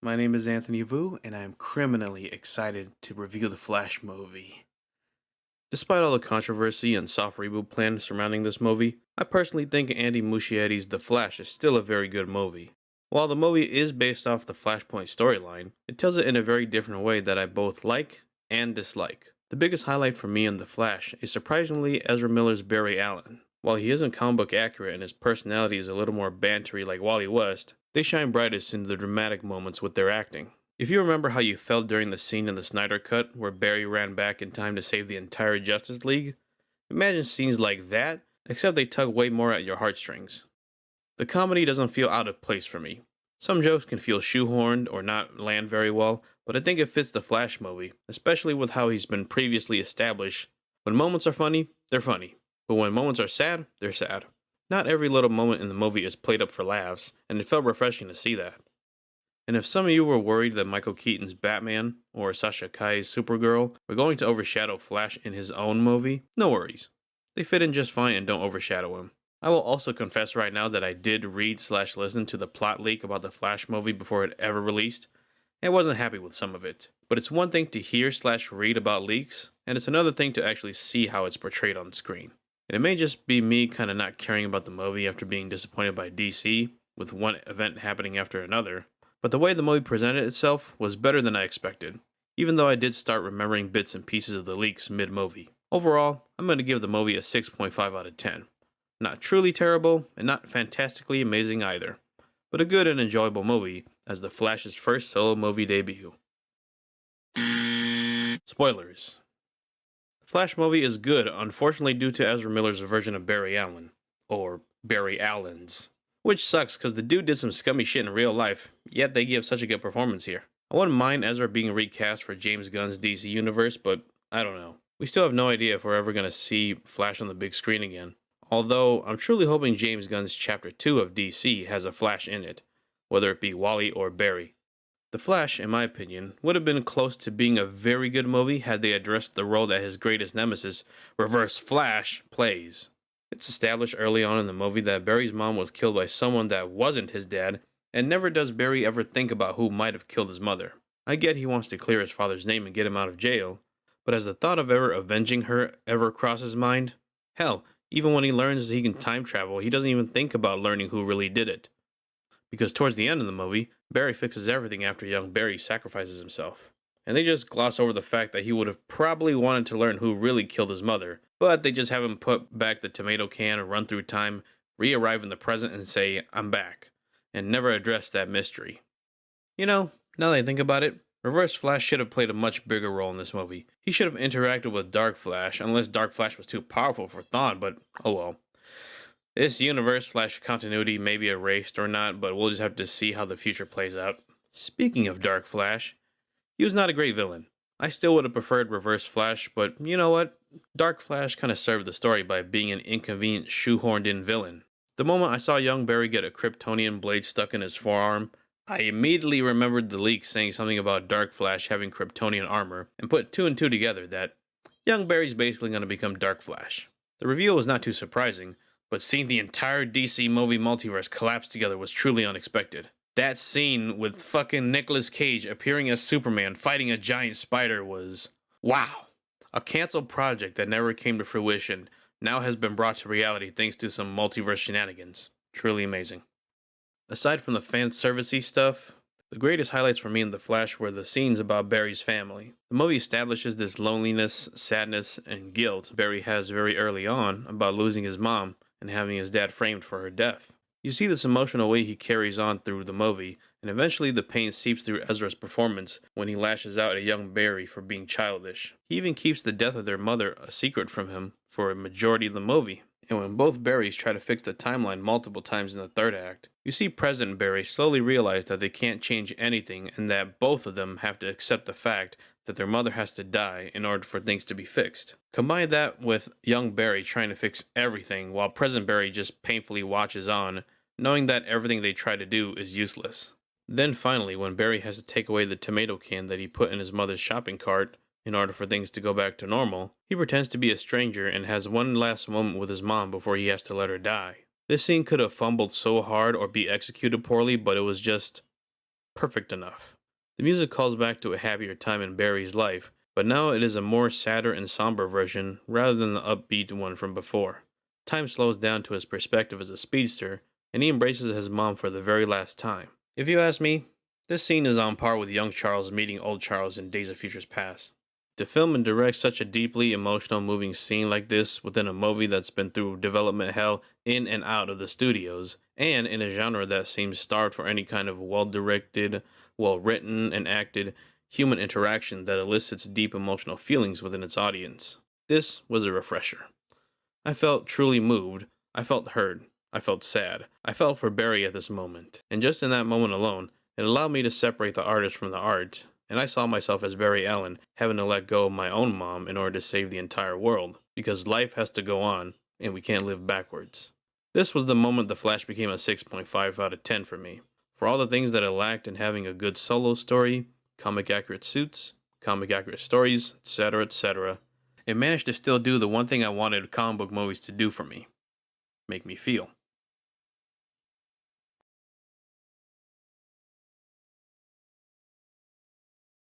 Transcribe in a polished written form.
My name is Anthony Vu, and I am criminally excited to review the Flash movie. Despite all the controversy and soft reboot plans surrounding this movie, I personally think Andy Muschietti's The Flash is still a very good movie. While the movie is based off the Flashpoint storyline, it tells it in a very different way that I both like and dislike. The biggest highlight for me in The Flash is surprisingly Ezra Miller's Barry Allen. While he isn't comic book accurate and his personality is a little more bantery like Wally West, they shine brightest in the dramatic moments with their acting. If you remember how you felt during the scene in the Snyder Cut where Barry ran back in time to save the entire Justice League, imagine scenes like that, except they tug way more at your heartstrings. The comedy doesn't feel out of place for me. Some jokes can feel shoehorned or not land very well, but I think it fits the Flash movie, especially with how he's been previously established. When moments are funny, they're funny, but when moments are sad, they're sad. Not every little moment in the movie is played up for laughs, and it felt refreshing to see that. And if some of you were worried that Michael Keaton's Batman or Sasha Kai's Supergirl were going to overshadow Flash in his own movie, no worries. They fit in just fine and don't overshadow him. I will also confess right now that I did read/listen to the plot leak about the Flash movie before it ever released, and I wasn't happy with some of it. But it's one thing to hear/read about leaks, and it's another thing to actually see how it's portrayed on screen. And it may just be me kinda not caring about the movie after being disappointed by DC, with one event happening after another, but the way the movie presented itself was better than I expected, even though I did start remembering bits and pieces of the leaks mid-movie. Overall, I'm going to give the movie a 6.5 out of 10. Not truly terrible, and not fantastically amazing either, but a good and enjoyable movie as The Flash's first solo movie debut. Spoilers. The Flash movie is good, unfortunately due to Ezra Miller's version of Barry Allen. Or Barry Allen's. Which sucks because the dude did some scummy shit in real life, yet they give such a good performance here. I wouldn't mind Ezra being recast for James Gunn's DC universe, but I don't know. We still have no idea if we're ever going to see Flash on the big screen again. Although, I'm truly hoping James Gunn's Chapter 2 of DC has a Flash in it, whether it be Wally or Barry. The Flash, in my opinion, would have been close to being a very good movie had they addressed the role that his greatest nemesis, Reverse Flash, plays. It's established early on in the movie that Barry's mom was killed by someone that wasn't his dad, and never does Barry ever think about who might have killed his mother. I get he wants to clear his father's name and get him out of jail, but has the thought of ever avenging her ever crossed his mind? Hell, even when he learns he can time travel, he doesn't even think about learning who really did it. Because towards the end of the movie, Barry fixes everything after young Barry sacrifices himself. And they just gloss over the fact that he would have probably wanted to learn who really killed his mother, but they just have him put back the tomato can, run through time, re-arrive in the present and say, I'm back, and never address that mystery. You know, now that I think about it, Reverse Flash should have played a much bigger role in this movie. He should have interacted with Dark Flash, unless Dark Flash was too powerful for Thawne, but oh well. This universe/continuity may be erased or not, but we'll just have to see how the future plays out. Speaking of Dark Flash, he was not a great villain. I still would have preferred Reverse Flash, but you know what? Dark Flash kind of served the story by being an inconvenient, shoehorned in villain. The moment I saw young Barry get a Kryptonian blade stuck in his forearm, I immediately remembered the leak saying something about Dark Flash having Kryptonian armor, and put two and two together that young Barry's basically going to become Dark Flash. The reveal was not too surprising, but seeing the entire DC movie multiverse collapse together was truly unexpected. That scene with fucking Nicolas Cage appearing as Superman fighting a giant spider was wow. A canceled project that never came to fruition now has been brought to reality thanks to some multiverse shenanigans. Truly amazing. Aside from the fan servicey stuff, the greatest highlights for me in The Flash were the scenes about Barry's family. The movie establishes this loneliness, sadness, and guilt Barry has very early on about losing his mom and having his dad framed for her death. You see this emotional way he carries on through the movie, and eventually the pain seeps through Ezra's performance when he lashes out at young Barry for being childish. He even keeps the death of their mother a secret from him for a majority of the movie. And when both Barrys try to fix the timeline multiple times in the third act, you see President Barry slowly realize that they can't change anything and that both of them have to accept the fact that their mother has to die in order for things to be fixed. Combine that with young Barry trying to fix everything while President Barry just painfully watches on, knowing that everything they try to do is useless. Then finally, when Barry has to take away the tomato can that he put in his mother's shopping cart in order for things to go back to normal, he pretends to be a stranger and has one last moment with his mom before he has to let her die. This scene could have fumbled so hard or be executed poorly, but it was just perfect enough. The music calls back to a happier time in Barry's life, but now it is a more sadder and somber version rather than the upbeat one from before. Time slows down to his perspective as a speedster, and he embraces his mom for the very last time. If you ask me, this scene is on par with young Charles meeting old Charles in Days of Futures Past. To film and direct such a deeply emotional, moving scene like this within a movie that's been through development hell in and out of the studios, and in a genre that seems starved for any kind of well directed, well written, and acted human interaction that elicits deep emotional feelings within its audience. This was a refresher. I felt truly moved. I felt heard. I felt sad. I felt for Barry at this moment. And just in that moment alone, it allowed me to separate the artist from the art, and I saw myself as Barry Allen having to let go of my own mom in order to save the entire world, because life has to go on, and we can't live backwards. This was the moment The Flash became a 6.5 out of 10 for me. For all the things that it lacked in having a good solo story, comic accurate suits, comic accurate stories, etc., etc., it managed to still do the one thing I wanted comic book movies to do for me: make me feel.